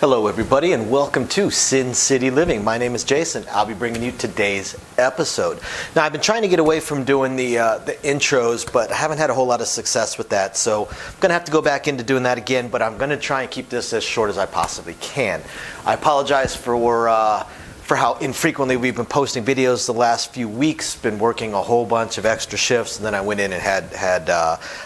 Hello everybody and welcome to Sin City Living. My name is Jason. I'll be bringing you today's episode. Now I've been trying to get away from doing the intros, but I haven't had a whole lot of success with that. So I'm going to have to go back into doing that again, but I'm going to try and keep this as short as I possibly can. I apologize for how infrequently we've been posting videos the last few weeks. Been working a whole bunch of extra shifts, and then I went in and had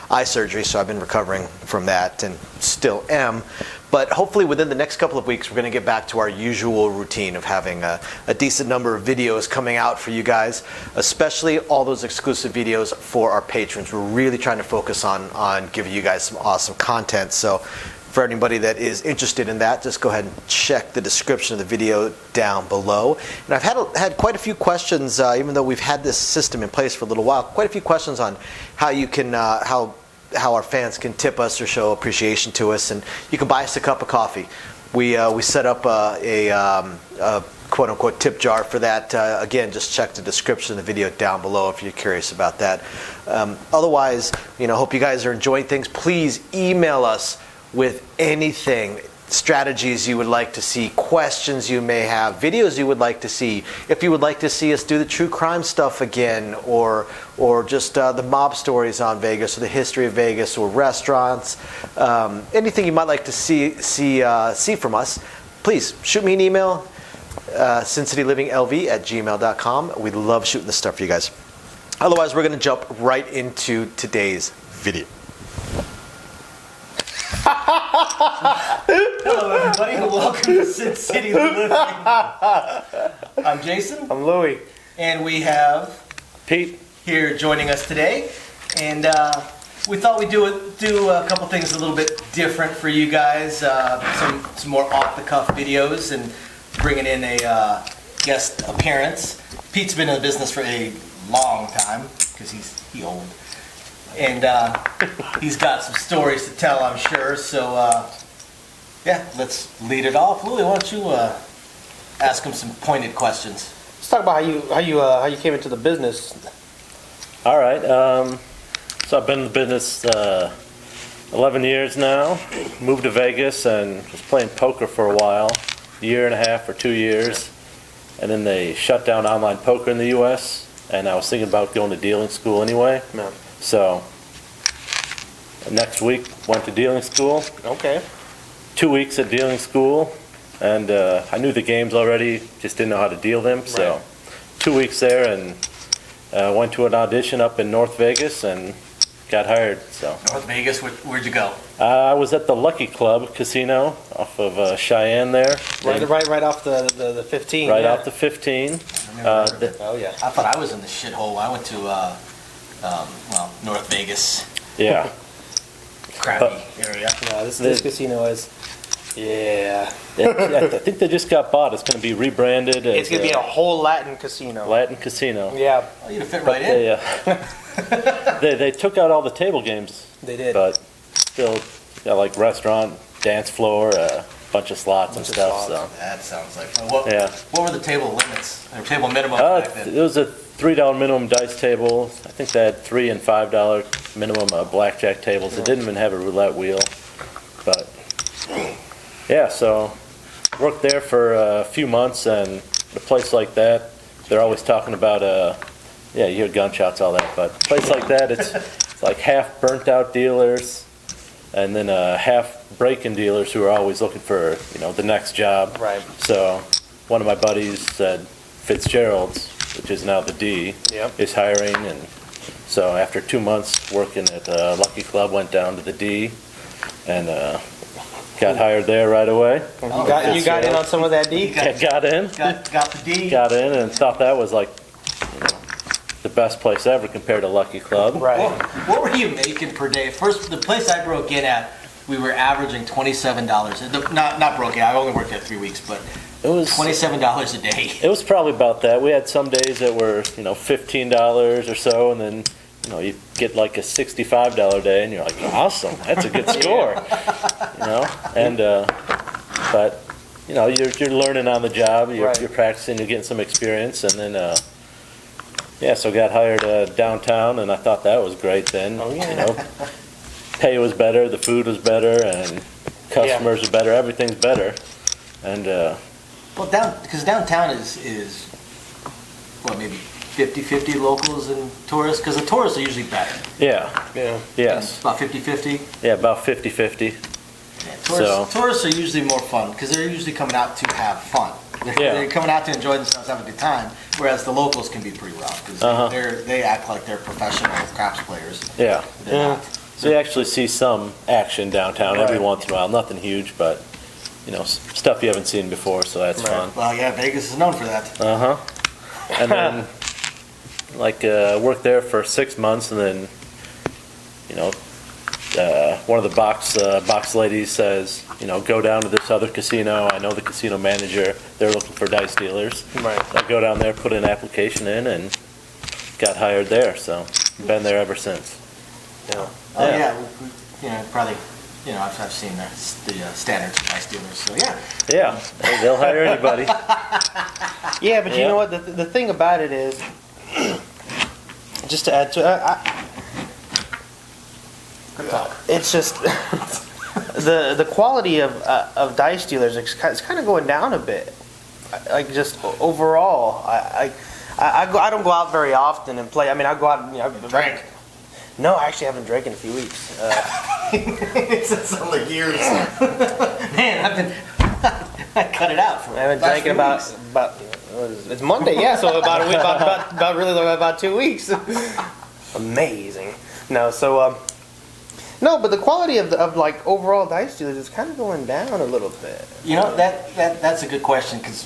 eye surgery, so I've been recovering from that and still am. But hopefully within the next couple of weeks, we're going to get back to our usual routine of having a decent number of videos coming out for you guys, especially all those exclusive videos for our patrons. We're really trying to focus on giving you guys some awesome content. So for anybody that is interested in that, just go ahead and check the description of the video down below. And I've had quite a few questions, even though we've had this system in place for a little while, quite a few questions on how you can, how our fans can tip us or show appreciation to us, and you can buy us a cup of coffee. We set up a quote-unquote tip jar for that. Again, just check the description of the video down below if you're curious about that. Otherwise, hope you guys are enjoying things. Please email us with anything, strategies you would like to see, questions you may have, videos you would like to see. If you would like to see us do the true crime stuff again, or just the mob stories on Vegas, or the history of Vegas, or restaurants, anything you might like to see from us, please shoot me an email, sincityliving.lv@gmail.com. We love shooting this stuff for you guys. Otherwise, we're going to jump right into today's video. Hello everybody and welcome to Sin City Living. I'm Jason. I'm Louie. And we have Pete here joining us today. And we thought we'd do a couple things a little bit different for you guys. Some more off-the-cuff videos and bringing in a guest appearance. Pete's been in the business for a long time because he's old. And he's got some stories to tell, I'm sure. So, yeah, let's lead it off. Louie, why don't you ask him some pointed questions? Let's talk about how you came into the business. All right. So I've been in the business 11 years now. Moved to Vegas and was playing poker for a while, a year and a half or 2 years. And then they shut down online poker in the U.S. And I was thinking about going to dealing school anyway. No. So next week went to dealing school. Okay. 2 weeks at dealing school, and I knew the games already, just didn't know how to deal them. So Right. 2 weeks there, and went to an audition up in North Vegas and got hired. So North Vegas, where'd you go? I was at the Lucky Club Casino off of Cheyenne there. Right off the 15. Right yeah. off the 15. Oh yeah. I thought I was in the shithole. I went to North Vegas, Yeah. crappy area. Yeah, this casino is. Yeah. I think they just got bought. It's going to be rebranded as It's gonna be a whole Latin casino. Latin Casino. Yeah, Oh, you'd fit But right in. they took out all the table games. they did. But still got like restaurant, dance floor, a bunch of slots and Bunch of stuff. slots. That sounds like fun. Yeah. What were the table limits? Or table minimum So back it then? was a $3 minimum dice table. I think they had $3 and $5 minimum blackjack tables. It didn't even have a roulette wheel. But yeah, so worked there for a few months, and a place like that, they're always talking about yeah, you hear gunshots, all that, but a place like that, it's like half burnt out dealers and then half break-in dealers who are always looking for, the next job. Right. So one of my buddies said Fitzgerald's, which is now the D, Yep. is hiring, and so after 2 months working at the Lucky Club, went down to the D and got hired there right away. You got in on some of that D. Got in. Got the D. Got in and thought that was like the best place ever compared to Lucky Club. Right. What were you making per day? First, the place I broke in at, we were averaging $27. Not broke in. I only worked there 3 weeks, but It was $27 a day. It was probably about that. We had some days that were $15 or so, and then you get like a $65 day, and you're like, awesome, that's a good score, And but you're learning on the job. You're practicing. You're getting some experience, and then so got hired downtown, and I thought that was great. Then pay was better, the food was better, and customers are better. Everything's better. And Well, because downtown is what, maybe 50-50 locals and tourists? Because the tourists are usually better. Yeah. yes, About 50-50. yeah, about 50-50. Yeah, So- tourists are usually more fun because they're usually coming out to have fun. Yeah. They're coming out to enjoy themselves, have a good time. Whereas the locals can be pretty rough because they act like they're professional craps players. Yeah. They're not. So you actually see some action downtown every Right. once in a while. Nothing huge, but stuff you haven't seen before, so that's Right. fun. Well, yeah, Vegas is known for that. And then worked there for 6 months, and then one of the box ladies says, go down to this other casino. I know the casino manager. They're looking for dice dealers. Right. I go down there, put an application in, and got hired there. So been there ever since. Yeah. Oh Yeah. yeah, probably. I've seen the standards of dice dealers. So yeah. Yeah, they'll hire anybody. Yeah, but you Yeah. know what? The thing about it is, just to add to it's just the quality of dice dealers is kind of going down a bit. Like just overall, I don't go out very often and play. I mean, I go out and Drink. No, I actually haven't drank in a few weeks. It's sounds like years. Man, I cut it out for I haven't last drank in few about weeks. it's Monday, yeah. So about a week, about really about 2 weeks. Amazing. No, so no, but the quality of like overall dice dealers is kind of going down a little bit. That's a good question because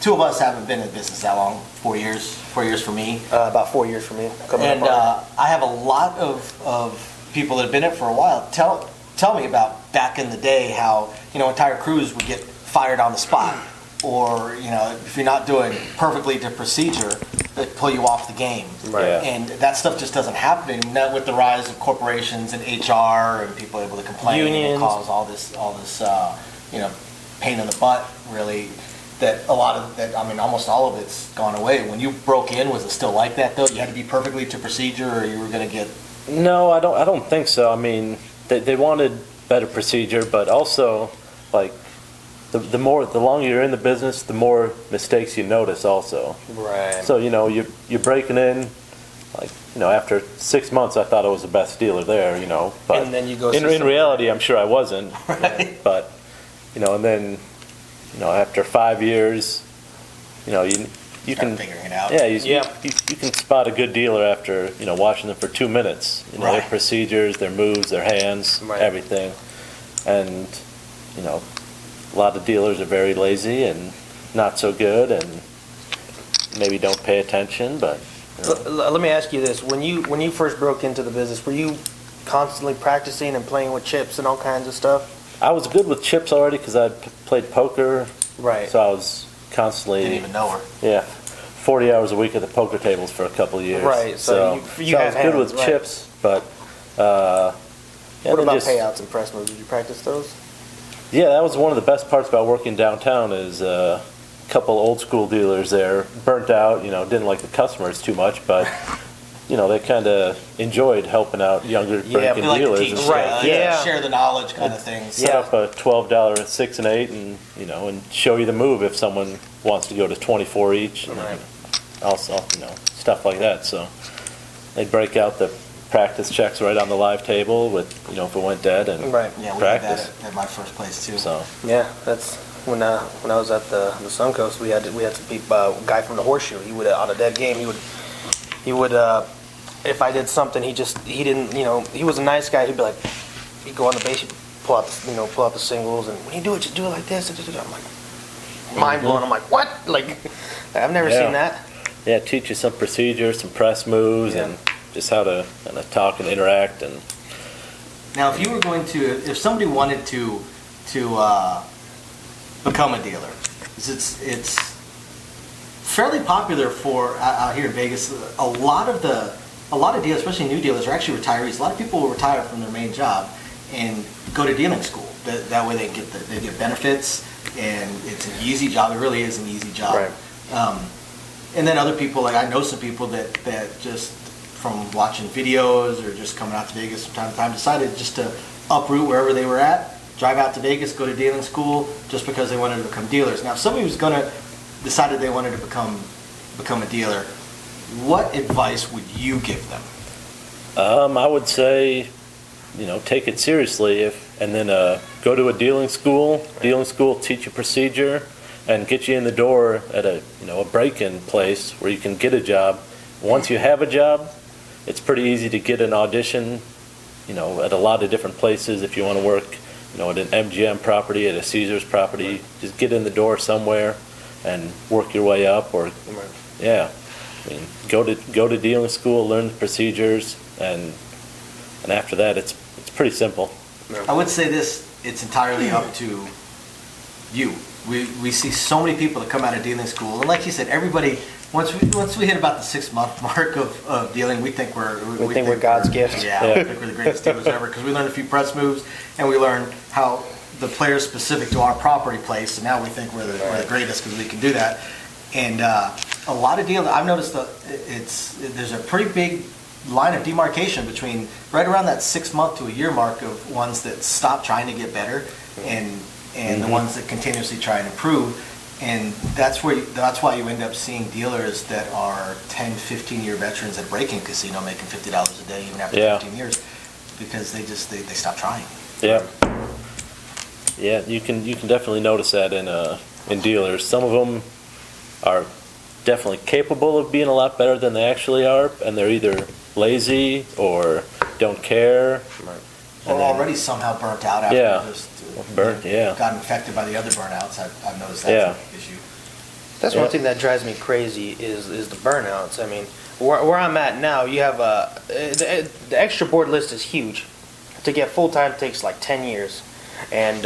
two of us haven't been in business that long. 4 years. 4 years for me. About 4 years for me. Coming And up I have a lot of people that have been in it for a while. Tell me about back in the day how entire crews would get fired on the spot, or if you're not doing perfectly to procedure, they pull you off the game. Right. Yeah. And that stuff just doesn't happen anymore. Now with the rise of corporations and HR and people able to complain and Unions. cause all this pain in the butt really. That almost all of it's gone away. When you broke in, was it still like that though? You had to be perfectly to procedure, or you were going to get. No, I don't think so. I mean, they wanted better procedure, but also like the longer you're in the business, the more mistakes you notice also. Right. So you're breaking in, like after 6 months, I thought I was the best dealer there, but And then you go in see some- reality, I'm sure I wasn't. Right. But and then after 5 years, you can figuring it out. Yeah, Yeah. you can spot a good dealer after watching them for 2 minutes. Their Right. procedures, their moves, their hands, Right. everything, and a lot of dealers are very lazy and not so good, and maybe don't pay attention. But Let me ask you this: when you first broke into the business, were you constantly practicing and playing with chips and all kinds of stuff? I was good with chips already because I played poker, Right. so I was constantly Didn't even know her. 40 hours a week at the poker tables for a couple of years. Right, so you I was have good hands, with right. chips, but What then about just- payouts and press moves? Did you practice those? Yeah, that was one of the best parts about working downtown is a couple old school dealers there, burnt out, didn't like the customers too much, but they kind of enjoyed helping out younger breaking They like to dealers teach, and stuff. Right, yeah. share the knowledge kind of thing. Set Yeah. up a $12 6 and 8 and and show you the move if someone wants to go to 24 each and Right. also stuff like that. So they'd break out the practice checks right on the live table with if it went dead and Right. Yeah, we had practice. that at my first place too. So Yeah, that's when I was at the Suncoast. We had some people. Guy from the Horseshoe. He would on a dead game. He would if I did something, he didn't. He was a nice guy. He'd be like, he'd go on the base, he'd pull out the singles, and when you do it, just do it like this. I'm like, mind blown. I'm like, what? Like, I've never Yeah. seen that. yeah, teach you some procedures, some press moves, Yeah. and just how to kind of talk and interact. And Now, if somebody wanted to become a dealer, it's fairly popular for out here in Vegas. A lot of dealers, especially new dealers, are actually retirees. A lot of people will retire from their main job and go to dealing school. That way they get benefits, and it's an easy job. It really is an easy job. Right. And then other people, like I know some people that just from watching videos or just coming out to Vegas from time to time decided just to uproot wherever they were at drive out to Vegas, go to dealing school, just because they wanted to become dealers. Now, if somebody was gonna decided they wanted to become a dealer, what advice would you give them? I would say, take it seriously and then go to a dealing school. Dealing school teach you procedure and get you in the door at a break-in place where you can get a job. Once you have a job, it's pretty easy to get an audition, at a lot of different places. If you want to work, at an MGM property, at a Caesars property, just get in the door somewhere and work your way up. Or, yeah, go to dealing school, learn the procedures, and after that, it's pretty simple. I would say this: it's entirely up to you. We see so many people that come out of dealing school, and like you said, everybody. Once we hit about the 6-month mark of dealing, we think we're God's gift. Yeah, we think we're the greatest dealers ever, because we learned a few press moves and we learned how the players specific to our property play. So now we think we're the greatest because we can do that. And a lot of dealers, I've noticed there's a pretty big line of demarcation between right around that 6-month to a year mark of ones that stop trying to get better and the ones that continuously try and improve. And that's why you end up seeing dealers that are 10, 15-year veterans at a break-in casino making $50 a day even after 15 years, because they stop trying. Yeah. Yeah, you can definitely notice that in dealers. Some of them are definitely capable of being a lot better than they actually are, and they're either lazy or don't care. Or already somehow burnt out after got infected by the other burnouts. I've noticed that's an issue. That's one thing that drives me crazy is the burnouts. I mean, where I'm at now, you have the extra board list is huge. To get full time takes like 10 years, and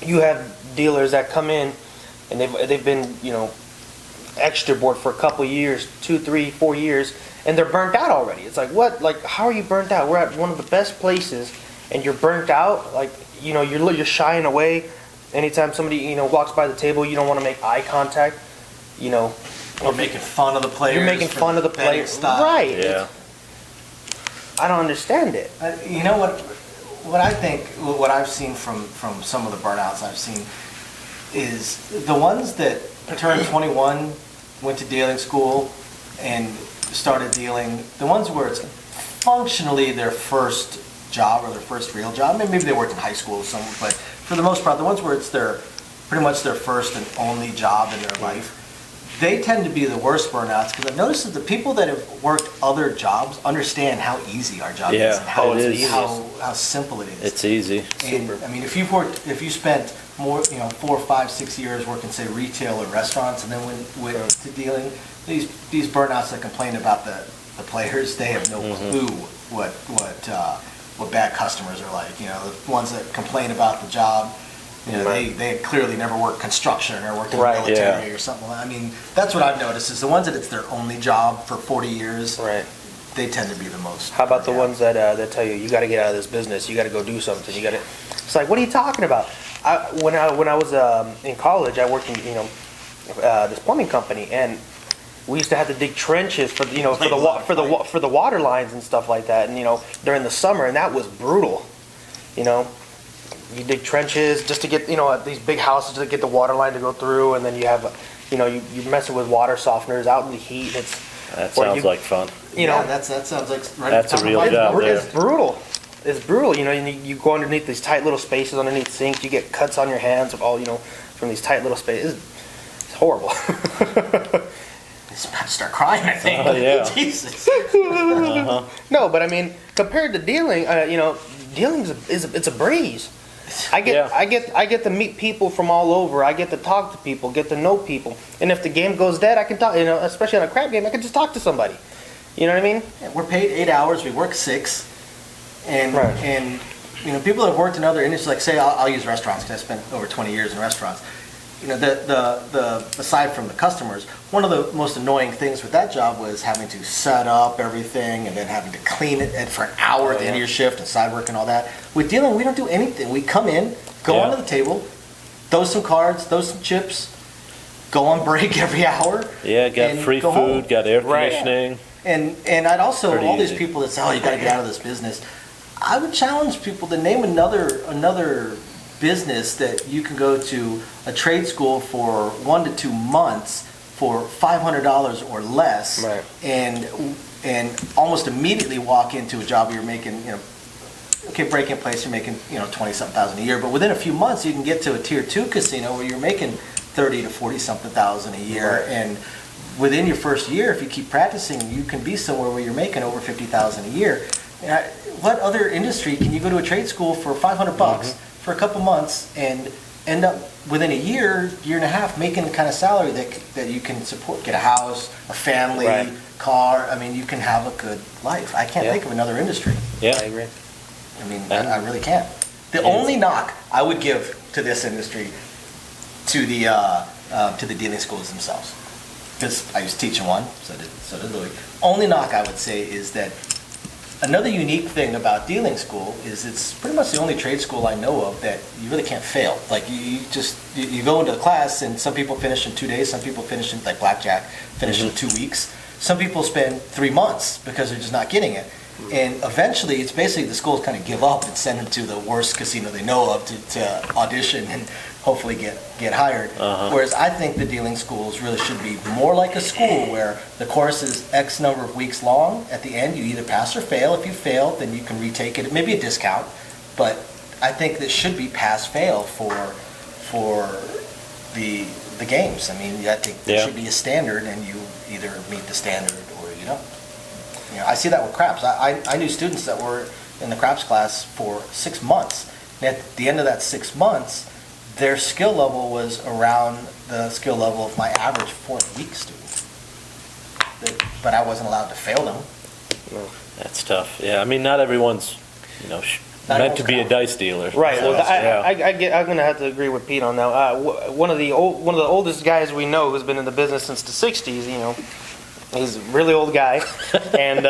you have dealers that come in and they've been extra board for a couple years, 2, 3, 4 years, and they're burnt out already. It's like, what? Like, how are you burnt out? We're at one of the best places, and you're burnt out. Like, you're shying away. Anytime somebody walks by the table, you don't want to make eye contact. Or making fun of the players. You're making fun of the players, right? Yeah. I don't understand it. You know what? What I think, what I've seen from some of the burnouts I've seen, is the ones that turned 21, went to dealing school, and started dealing. The ones where it's functionally their first job or their first real job. Maybe they worked in high school or something, but for the most part, the ones where it's pretty much their first and only job in their life, they tend to be the worst burnouts, because I've noticed that the people that have worked other jobs understand how easy our job is and how simple it is. It's easy. And, I mean, if you spent more, 4, 5, 6 years working, say, retail or restaurants, and then went to dealing, these burnouts that complain about the players, they have no clue what bad customers are like. The ones that complain about the job, they clearly never worked construction or worked in the military or something. I mean, that's what I've noticed, is the ones that it's their only job for 40 years, they tend to be the most. How about the ones that tell you got to get out of this business, you got to go do something, it's like, what are you talking about? When I was in college, I worked in this plumbing company, and we used to have to dig trenches for the water lines and stuff like that, and during the summer, and that was brutal. You dig trenches just to get these big houses to get the water line to go through, and then you have you're messing with water softeners out in the heat. That sounds like fun. That sounds like that's a real job. It's brutal. It's brutal. You go underneath these tight little spaces underneath sinks. You get cuts on your hands from these tight little spaces. It's horrible. It's about to start crying, I think. Oh, yeah. Jesus. No, but I mean, compared to dealing, dealing it's a breeze. I get to meet people from all over. I get to talk to people, get to know people. And if the game goes dead, I can talk. Especially on a crap game, I can just talk to somebody. You know what I mean? Yeah, we're paid 8 hours. We work 6. And people that have worked in other industries, like say I'll use restaurants, because I spent over 20 years in restaurants. The aside from the customers, one of the most annoying things with that job was having to set up everything and then having to clean it for an hour at the end of your shift and side work and all that. With dealing, we don't do anything. We come in, go onto the table, throw some cards, throw some chips, go on break every hour. Yeah, got free food, home. Got air conditioning. And I'd also, Pretty all easy. these people that say, oh, you got to get out of this business. I would challenge people to name another business that you can go to a trade school for 1 to 2 months for $500 or less, Right. and almost immediately walk into a job where you're making, okay, break-in place, you're making, 20-something thousand a year, but within a few months you can get to a tier 2 casino where you're making 30 to 40-something thousand a year, Right. and within your first year, if you keep practicing, you can be somewhere where you're making over 50,000 a year. What other industry can you go to a trade school for $500 for a couple months and end up within a year and a half making the kind of salary that you can support, get a house, a family, Right. car. I mean, you can have a good life. I can't Yeah. think of another industry. Yeah. I agree. I mean, And- I really can't. The only knock I would give to this industry to the dealing schools themselves, because I used to teach in one, so did Louis. Only knock I would say is that another unique thing about dealing school is it's pretty much the only trade school I know of that you really can't fail. Like you go into a class and some people finish in 2 days, some people finish in, like blackjack, finish in 2 weeks. Some people spend 3 months because they're just not getting it. And eventually it's basically the schools kind of give up and send them to the worst casino they know of to audition and hopefully get hired. Whereas I think the dealing schools really should be more like a school where the course is X number of weeks long. At the end, you either pass or fail. If you fail, then you can retake it, maybe a discount. But I think that should be pass-fail for the games. I mean, I think there Yeah. should be a standard, and you either meet the standard or you don't. I see that with craps. I knew students that were in the craps class for 6 months. And at the end of that 6 months, their skill level was around the skill level of my average 4th-week student. But I wasn't allowed to fail them. That's tough. Yeah, I mean, not everyone's, Not meant to be a everyone's dice dealer. Right. So, Well, yeah. I'm gonna have to agree with Pete on that. One of the oldest guys we know who's been in the business since the '60s. He's a really old guy, and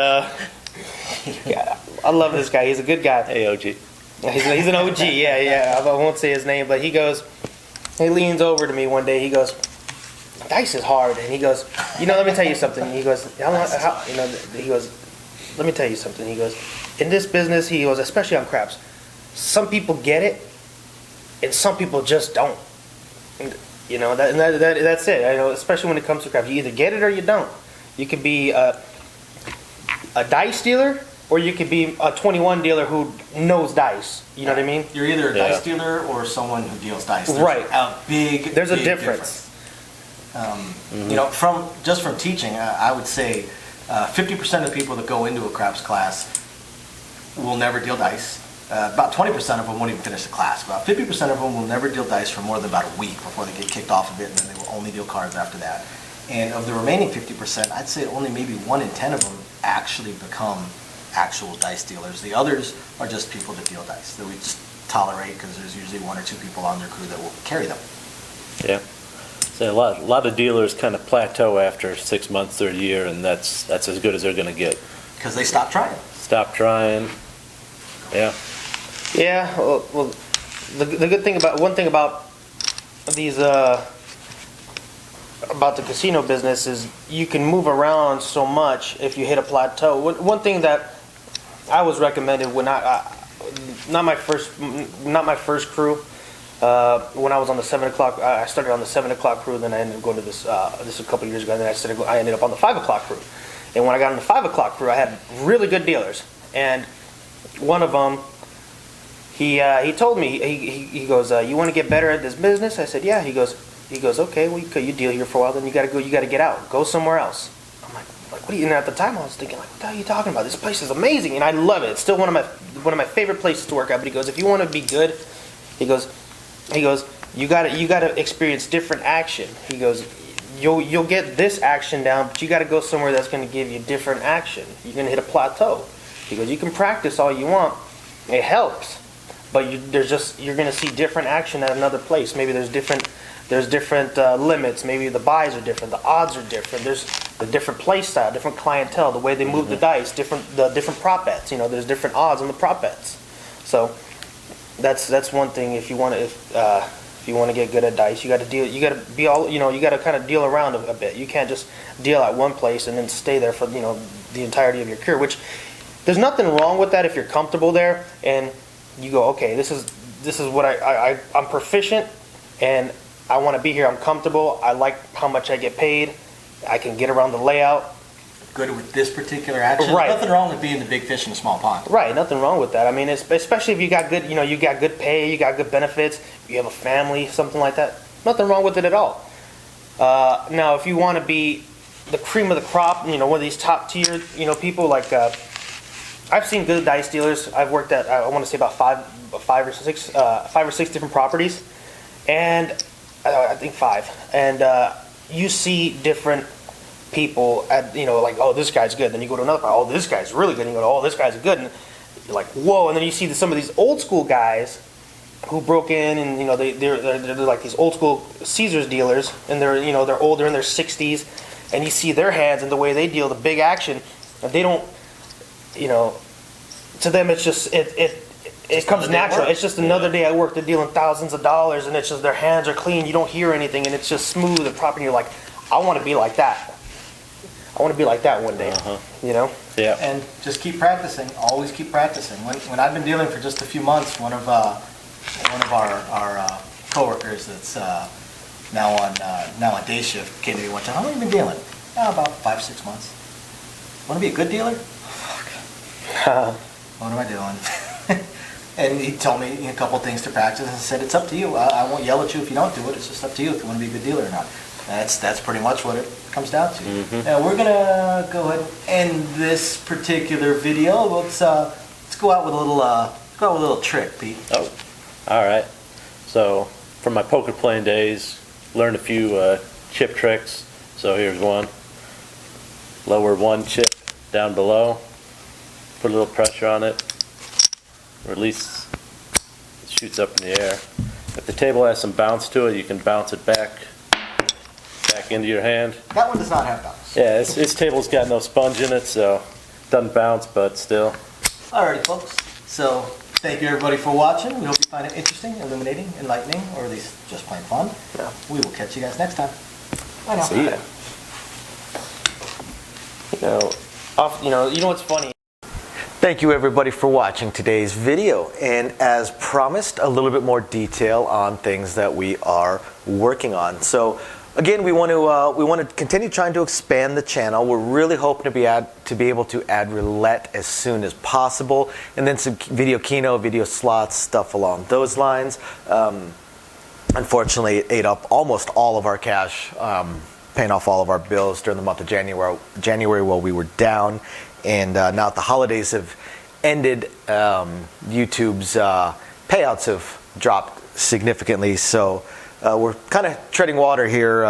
yeah, I love this guy. He's a good guy. Hey, OG. He's an OG. Yeah. I won't say his name, but he leans over to me one day. He goes, "Dice is hard," and he goes, let me tell you something. He goes, he goes, let me tell you something. He goes, in this business, he goes, especially on craps, some people get it, and some people just don't. And, that's it. Especially when it comes to craps, you either get it or you don't. You could be a dice dealer, or you could be a 21 dealer who knows dice. You know what I mean? You're either a Yeah. dice dealer or someone who deals dice. There's Right. There's a difference. From teaching, I would say 50% of the people that go into a craps class will never deal dice. About 20% of them won't even finish the class. About 50% of them will never deal dice for more than about a week before they get kicked off of it, and then they will only deal cards after that. And of the remaining 50%, I'd say only maybe 1 in 10 of them actually become actual dice dealers. The others are just people that deal dice that we just tolerate because there's usually 1 or 2 people on their crew that will carry them. Yeah. So a lot of dealers kind of plateau after 6 months or a year, and that's as good as they're going to get. Because they stop trying. Stop trying. Yeah. Yeah. Well, the good thing about these about the casino business is you can move around so much if you hit a plateau. One thing that I was recommended when not my first crew. When I was on the 7 o'clock, I started on the 7 o'clock crew. Then I ended up going to this a couple of years ago. And then I ended up on the 5 o'clock crew. And when I got on the 5 o'clock crew, I had really good dealers. And one of them, he told me, he goes, you want to get better at this business? I said, yeah. He goes, okay, well, you deal here for a while, then you got to get out, go somewhere else. I'm like, what are you? And at the time, I was thinking, like, what the hell are you talking about? This place is amazing, and I love it. It's still one of my favorite places to work at. But he goes, if you want to be good, he goes, you got to experience different action. He goes, you'll get this action down, but you got to go somewhere that's going to give you different action. You're going to hit a plateau. He goes, you can practice all you want, it helps, but you're going to see different action at another place. Maybe there's different limits. Maybe the buys are different, the odds are different. There's the different play style, different clientele, the way they move the dice, the different prop bets. There's different odds on the prop bets. So that's one thing. If you want to get good at dice, you got to kind of deal around a bit. You can't just deal at one place and then stay there for the entirety of your career. Which there's nothing wrong with that if you're comfortable there and you go, okay, this is what I'm proficient and I want to be here. I'm comfortable. I like how much I get paid. I can get around the layout. Good with this particular action. Right. Nothing wrong with being the big fish in a small pond. Right, nothing wrong with that. I mean, especially if you got good, you got good pay, you got good benefits, you have a family, something like that. Nothing wrong with it at all. Now, if you want to be the cream of the crop, one of these top tier, people like, I've seen good dice dealers. I've worked at, I want to say about five or six different properties, and I think 5. And you see different people at, like, oh, this guy's good. Then you go to another, oh, this guy's really good. And you go, oh, this guy's good. And you're like, whoa. And then you see some of these old school guys who broke in, and they're like these old school Caesars dealers, and they're older in their 60s, and you see their hands and the way they deal the big action, and they don't, to them it's just it comes natural. It's just another day at work. They're dealing thousands of dollars, and it's just their hands are clean. You don't hear anything, and it's just smooth and proper. And you're like, I want to be like that. I want to be like that one day. Yeah. And just keep practicing. Always keep practicing. When I've been dealing for just a few months, one of our coworkers that's now on day shift came to me one time. How long have you been dealing? About 5-6 months. Want to be a good dealer? Fuck. What am I doing? And he told me a couple things to practice, and said, it's up to you. I won't yell at you if you don't do it. It's just up to you if you want to be a good dealer or not. That's pretty much what it comes down to. Mm-hmm. Now we're gonna go ahead and end this particular video. Let's go out with a little trick, Pete. Oh, all right. So from my poker playing days, learned a few chip tricks. So here's one. Lower one chip down below. Put a little pressure on it. Release. It shoots up in the air. If the table has some bounce to it, you can bounce it back into your hand. That one does not have bounce. Yeah, this table's got no sponge in it, so it doesn't bounce, but still. Alrighty, folks. So thank you everybody for watching. We hope you find it interesting, illuminating, enlightening, or at least just plain fun. Yeah. We will catch you guys next time. Bye now. See ya. You know what's funny? Thank you everybody for watching today's video, and as promised, a little bit more detail on things that we are working on. So again, we want to continue trying to expand the channel. We're really hoping to be able to add roulette as soon as possible, and then some video keno, video slots, stuff along those lines. Unfortunately, it ate up almost all of our cash, paying off all of our bills during the month of January while we were down. And now that the holidays have ended, YouTube's payouts have dropped significantly. So we're kind of treading water here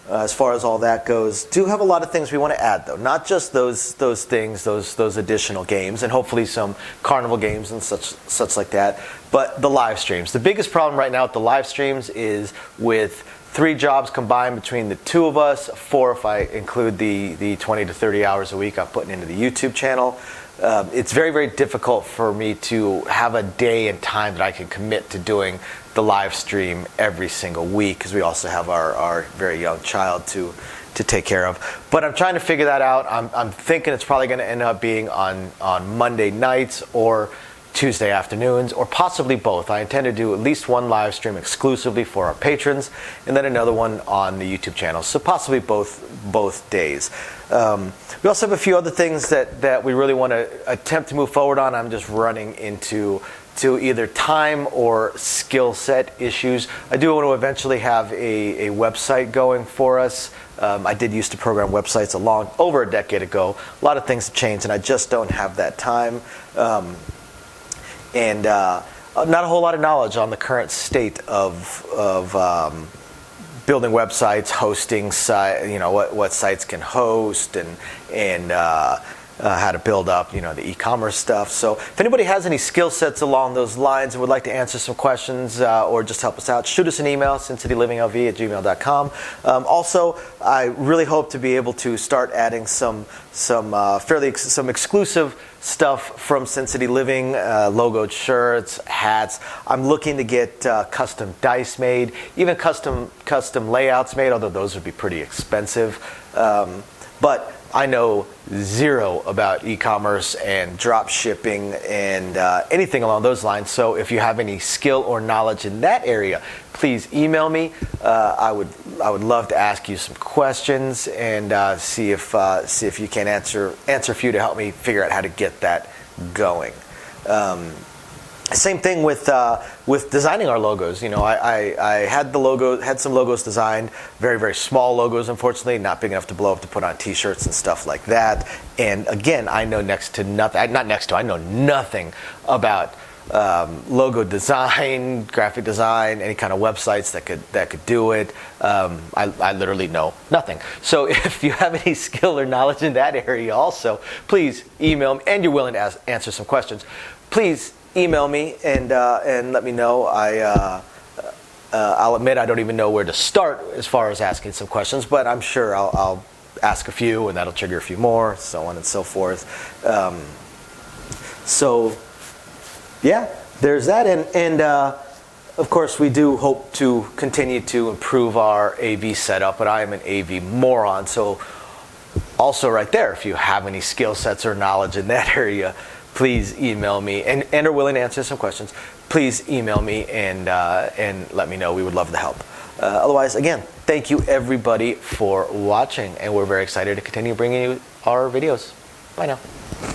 as far as all that goes. Do have a lot of things we want to add, though. Not just those things, those additional games, and hopefully some carnival games and such like that. But the live streams. The biggest problem right now with the live streams is with 3 jobs combined between the 2 of us, 4 if I include the 20 to 30 hours a week I'm putting into the YouTube channel. It's very, very difficult for me to have a day and time that I can commit to doing the live stream every single week, because we also have our very young child to take care of. But I'm trying to figure that out. I'm thinking it's probably going to end up being on Monday nights or Tuesday afternoons, or possibly both. I intend to do at least one live stream exclusively for our patrons, and then another one on the YouTube channel. So possibly both days. We also have a few other things that we really want to attempt to move forward on. I'm just running into either time or skill set issues. I do want to eventually have a website going for us. I did used to program websites over a decade ago. A lot of things have changed, and I just don't have that time. And not a whole lot of knowledge on the current state of building websites, hosting what sites can host, and how to build up the e-commerce stuff. So if anybody has any skill sets along those lines and would like to answer some questions or just help us out, shoot us an email, sincitylivinglv@gmail.com. Also, I really hope to be able to start adding some exclusive stuff from Sin City Living, logoed shirts, hats. I'm looking to get custom dice made, even custom layouts made, although those would be pretty expensive. But I know zero about e-commerce and drop shipping and anything along those lines. So if you have any skill or knowledge in that area, please email me. I would love to ask you some questions and see if you can answer a few to help me figure out how to get that going. Same thing with designing our logos. You know, I had some logos designed, very, very small logos, unfortunately, not big enough to blow up to put on T-shirts and stuff like that. And again, I know I know nothing about logo design, graphic design, any kind of websites that could do it. I literally know nothing. So if you have any skill or knowledge in that area also, please email me, and you're willing to answer some questions, please email me and let me know. I'll admit I don't even know where to start as far as asking some questions, but I'm sure I'll ask a few and that'll trigger a few more, so on and so forth. So yeah, there's that, and of course we do hope to continue to improve our AV setup, but I am an AV moron, so also right there, if you have any skill sets or knowledge in that area, please email me, and are willing to answer some questions. Please email me and let me know. We would love to help. Otherwise, again, thank you everybody for watching, and we're very excited to continue bringing you our videos. Bye now.